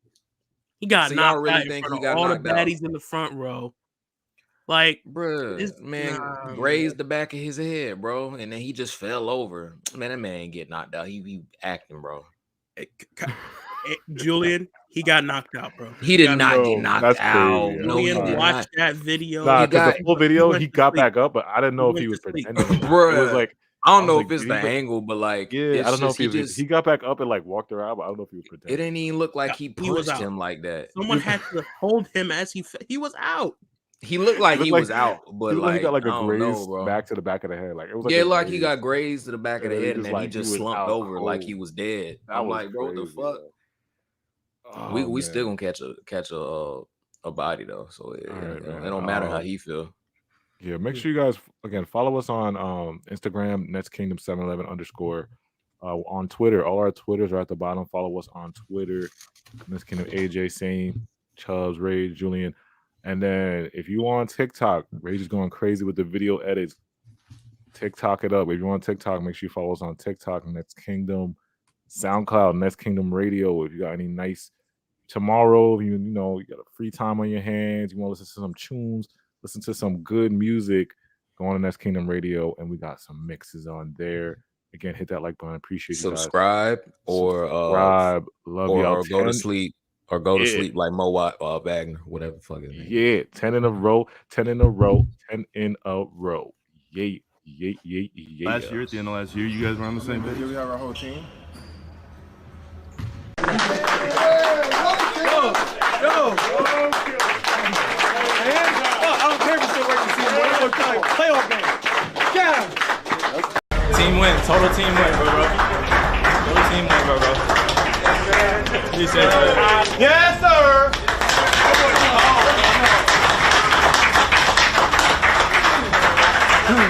He got So knocked y'all really out in think front he of got all the knocked out? baddies in the front row. Like, Bro, grazed the back of his head, bro, and then he just fell over. Man, that man ain't get knocked out. He acting, bro. Julian, he got knocked out, bro. He did not get knocked out. Crazy. No, he Julian, did watch not. that video. Nah, because the full video, went he to got sleep. back up, but I didn't know He if he was went to sleep. pretending. Bro, It was like I don't was know like, if it's did the he look- angle, but like, Yeah, it's I don't know if just, he got back up and like walked around, but I don't know if he was it pretending. didn't even look like he He was punched out. him like that. Someone had to hold him as he was out. He looked like he looked was like- out, but He looked like like he got like I a don't graze know, bro. back to the back of the head. Like it was like Yeah, a like he graze. got grazed to the back of the Yeah, he head, and just, then he like, he just was slumped out over like cold. he was dead. That I'm was like, bro, what the crazy, fuck? bro. we Oh, still man. gonna catch a body though, so it, All right, it man. don't matter how he feel. Yeah, make sure you guys again follow us on Instagram, Nets Kingdom 711_. On Twitter, all our Twitters are at the bottom. Follow us on Twitter. Nets Kingdom AJ, Sane, Chubbs, Ray, Julian. And then if you on TikTok, Rage is going crazy with the video edits. TikTok it up. If you want TikTok, make sure you follow us on TikTok, Nets Kingdom. SoundCloud, Nets Kingdom Radio. If you got any nice tomorrow, you know, you got a free time on your hands, you want to listen to some tunes, listen to some good music, go on to Nets Kingdom Radio, and we got some mixes on there. Again, hit that like button. Appreciate you guys. Subscribe Love y'all. or go to sleep. Or go to sleep like Mo Wagner, whatever fucking name. Yeah, 10 in a row, 10 in a row, 10 in a row. Yeah. Last year, at the end of last year, you guys were on the same page. We have our whole team. I don't care if you're still working season. One more time. Playoff game. Get him. Team win. Total team win, bro. Total team win, bro. You said that. Yes, sir.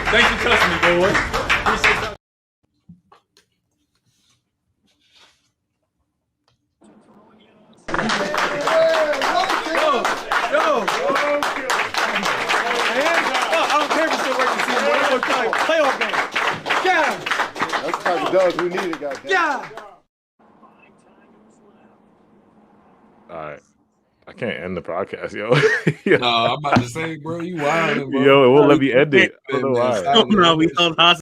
Thanks for trusting me, boy. Appreciate that. I don't care if you're still working season. One more time. Playoff game. Get him. That's the type of dogs we needed, goddamn. Yeah. All right. I can't end the podcast, yo. No, I'm about to say, bro, you wildin', bro. Yo, it won't let me end it. I don't know why. No, we held hostage.